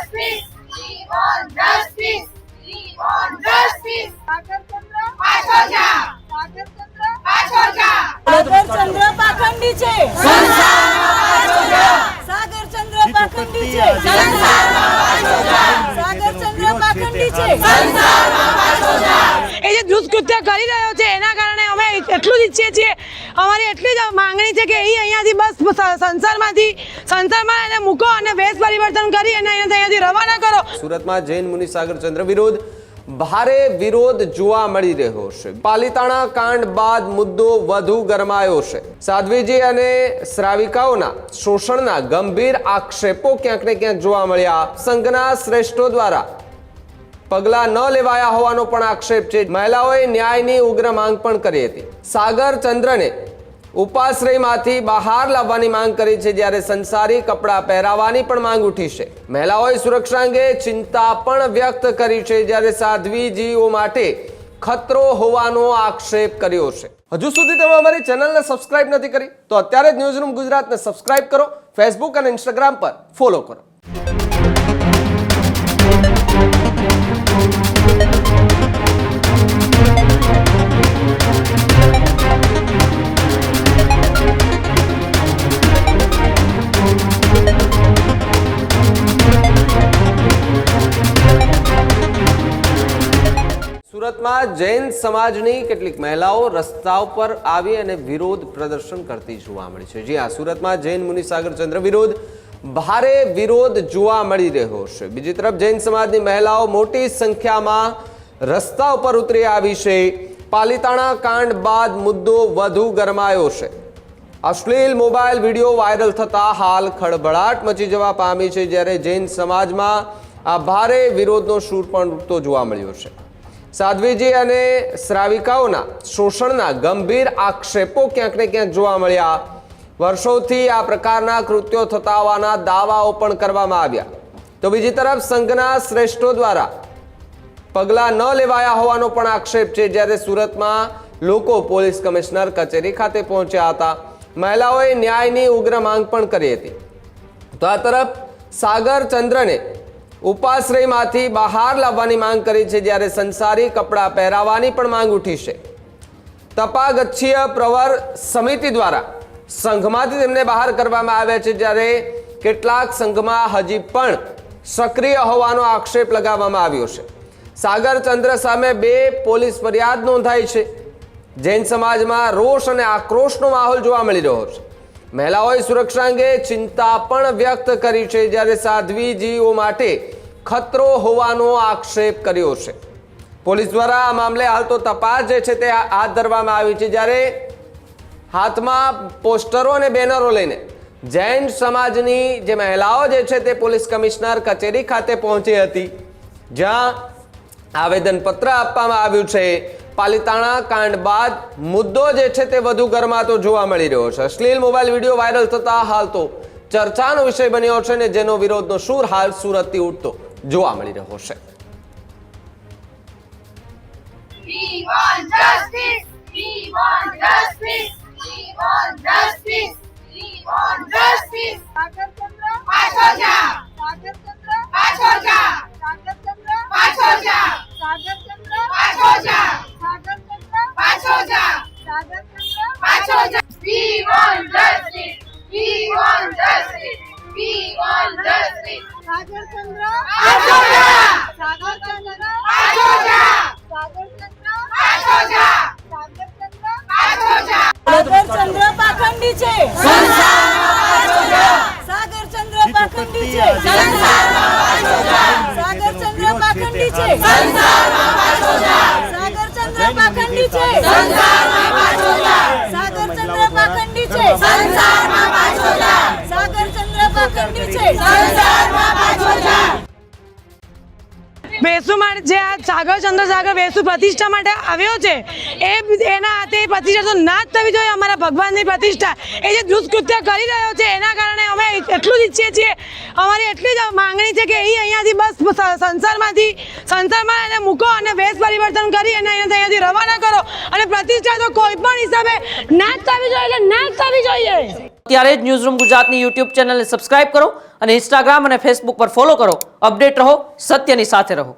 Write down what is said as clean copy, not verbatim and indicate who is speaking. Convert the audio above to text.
Speaker 1: justice. We want justice. We want justice.
Speaker 2: સાગરચંદ્ર
Speaker 1: પાછોજા.
Speaker 2: સાગરચંદ્ર
Speaker 1: પાછોજા.
Speaker 2: સાગરચંદ્ર પાખંડી છે.
Speaker 1: સંસારમાં પાછોજા.
Speaker 2: સાગરચંદ્ર પાખંડી છે.
Speaker 1: સંસારમાં પાછોજા.
Speaker 2: સાગરચંદ્ર પાખંડી છે.
Speaker 1: સંસારમાં પાછોજા.
Speaker 3: એ જે દુષ્કૃત્ય કરી રહ્યો છે એના કારણે અમે એટલું જ ઈચ્છીએ છીએ, અમારી એટલી જ માંગણી છે કે એ અહીંયાથી બસ સંસારમાં એને મૂકો અને વેશ પરિવર્તન કરી અને અહીંયાથી રવાના કરો.
Speaker 4: સુરતમાં જૈન મુનિ સાગરચંદ્ર વિરુદ્ધ ભારે વિરોધ જોવા મળી રહ્યો છે. પાલિતાણા કાંડ બાદ મુદ્દો વધુ ગરમાયો છે. સાધ્વીજી અને શ્રાવિકાઓના શોષણના ગંભીર આક્ષેપો ક્યાંક ને ક્યાંક જોવા મળ્યા. સંઘના શ્રેષ્ઠો દ્વારા પગલાં ન લેવાયા હોવાનો પણ આક્ષેપ છે. મહિલાઓએ ન્યાયની ઉગ્ર માંગ પણ કરી હતી. સાગરચંદ્રને ઉપાશ્રયમાંથી બહાર લાવવાની માંગ કરી છે, જ્યારે સંસારી કપડાં પહેરાવવાની પણ માંગ ઉઠી છે. મહિલાઓએ સુરક્ષા અંગે ચિંતા પણ વ્યક્ત કરી છે, જ્યારે સાધ્વીજીઓ માટે ખતરો હોવાનો આક્ષેપ કર્યો છે. હજુ સુધી તમે અમારી ચેનલને સબસ્ક્રાઇબ નથી કરી તો અત્યારે જ ન્યૂઝરૂમ ગુજરાતને સબસ્ક્રાઇબ કરો. ફેસબુક અને ઇન્સ્ટાગ્રામ પર ફોલો કરો. સુરતમાં જૈન સમાજની કેટલીક મહિલાઓ રસ્તા ઉપર આવી અને વિરોધ પ્રદર્શન કરતી જોવા મળી છે. જી હા, સુરતમાં જૈન મુનિ સાગરચંદ્ર વિરુદ્ધ ભારે વિરોધ જોવા મળી રહ્યો છે. બીજી તરફ જૈન સમાજની મહિલાઓ મોટી સંખ્યામાં રસ્તા ઉપર ઉતરી આવી છે. પાલિતાણા કાંડ બાદ મુદ્દો વધુ ગરમાયો છે. અશ્લીલ મોબાઈલ વિડીયો વાયરલ થતા હાલ ખળભળાટ મચી જવા પામી છે, જ્યારે જૈન સમાજમાં આ ભારે વિરોધનો સૂર પણ ઉઠતો જોવા મળ્યો છે. સાધ્વીજી અને શ્રાવિકાઓના શોષણના ગંભીર આક્ષેપો ક્યાંક ને ક્યાંક જોવા મળ્યા. વર્ષોથી આ પ્રકારના કૃત્યો થતા હોવાના દાવાઓ પણ કરવામાં આવ્યા. તો બીજી તરફ સંઘના શ્રેષ્ઠો દ્વારા પગલાં ન લેવાયા હોવાનો પણ આક્ષેપ છે, જ્યારે સુરતમાં લોકો પોલીસ કમિશનર કચેરી ખાતે પહોંચ્યા હતા. મહિલાઓએ ન્યાયની ઉગ્ર માંગ પણ કરી હતી. તો આ તરફ સાગરચંદ્રને ઉપાશ્રયમાંથી બહાર લાવવાની માંગ કરી છે, જ્યારે સંસારી કપડાં પહેરાવવાની પણ માંગ ઉઠી છે. તપાગચ્છીય પ્રવર સમિતિ દ્વારા સંઘમાંથી તેમને બહાર કરવામાં આવ્યા છે, જ્યારે કેટલાક સંઘમાં હજી પણ સક્રિય હોવાનો આક્ષેપ લગાવવામાં આવ્યો છે. સાગરચંદ્ર સામે 2 પોલીસ ફરિયાદ નોંધાઈ છે. જૈન સમાજમાં રોષ અને આક્રોશનો માહોલ જોવા મળી રહ્યો છે. મહિલાઓએ સુરક્ષા અંગે ચિંતા પણ વ્યક્ત કરી છે, જ્યારે સાધ્વીજીઓ માટે ખતરો હોવાનો આક્ષેપ કર્યો છે. પોલીસ દ્વારા આ મામલે હાલ તો તપાસ જે છે તે હાથ ધરવામાં આવી છે, જ્યારે હાથમાં પોસ્ટરો અને બેનરો લઈને જૈન સમાજની જે મહિલાઓ જે છે તે પોલીસ કમિશનર કચેરી ખાતે પહોંચી હતી, જ્યાં આવેદનપત્ર આપવામાં આવ્યું છે. પાલિતાણા કાંડ બાદ મુદ્દો જે છે તે વધુ ગરમાતો જોવા મળી રહ્યો છે. અશ્લીલ મોબાઈલ વિડીયો વાયરલ થતા હાલ તો ચર્ચાનો વિષય બન્યો છે, અને જેનો વિરોધનો સૂર હાલ સુરતથી ઉઠતો જોવા મળી રહ્યો છે.
Speaker 1: We want justice. We want justice. We want justice. We want justice.
Speaker 2: સાગરચંદ્ર
Speaker 1: પાછોજા.
Speaker 2: સાગરચંદ્ર
Speaker 1: પાછોજા.
Speaker 2: સાગરચંદ્ર
Speaker 1: પાછોજા.
Speaker 2: સાગરચંદ્ર
Speaker 1: પાછોજા.
Speaker 2: સાગરચંદ્ર
Speaker 1: પાછોજા.
Speaker 2: સાગરચંદ્ર
Speaker 1: પાછોજા. We want justice. We want justice. We want justice.
Speaker 2: સાગરચંદ્ર
Speaker 1: પાછોજા.
Speaker 2: સાગરચંદ્ર
Speaker 1: પાછોજા.
Speaker 2: સાગરચંદ્ર
Speaker 1: પાછોજા.
Speaker 2: સાગરચંદ્ર
Speaker 1: પાછોજા.
Speaker 2: સાગરચંદ્ર પાખંડી છે.
Speaker 1: સંસારમાં પાછોજા.
Speaker 2: સાગરચંદ્ર પાખંડી છે.
Speaker 1: સંસારમાં પાછોજા.
Speaker 2: સાગરચંદ્ર પાખંડી છે.
Speaker 1: સંસારમાં પાછોજા.
Speaker 2: સાગરચંદ્ર પાખંડી છે.
Speaker 1: સંસારમાં પાછોજા.
Speaker 2: સાગરચંદ્ર પાખંડી છે.
Speaker 1: સંસારમાં પાછોજા.
Speaker 2: સાગરચંદ્ર પાખંડી છે.
Speaker 1: સંસારમાં પાછોજા.
Speaker 3: વેસુ માટે જે આ સાગરચંદ્ર સાગર વેસુ પ્રતિષ્ઠા માટે આવ્યો છે, એના હાથે પ્રતિષ્ઠા તો ના જ થવી જોઈએ. અમારા ભગવાનની પ્રતિષ્ઠા એ જે દુષ્કૃત્ય કરી રહ્યો છે એના કારણે અમે એટલું જ ઈચ્છીએ છીએ, અમારી એટલી જ માંગણી છે કે એ અહીંયાથી બસ સંસારમાં એને મૂકો અને વેશ પરિવર્તન કરી અને અહીંયાથી રવાના કરો. અને પ્રતિષ્ઠા તો કોઈ પણ હિસાબે ના જ થવી જોઈએ, ના જ થવી જોઈએ.
Speaker 5: ત્યારે જ ન્યૂઝરૂમ ગુજરાતની યુટ્યુબ ચેનલને સબસ્ક્રાઇબ કરો અને ઇન્સ્ટાગ્રામ અને ફેસબુક પર ફોલો કરો. અપડેટ રહો, સત્યની સાથે રહો.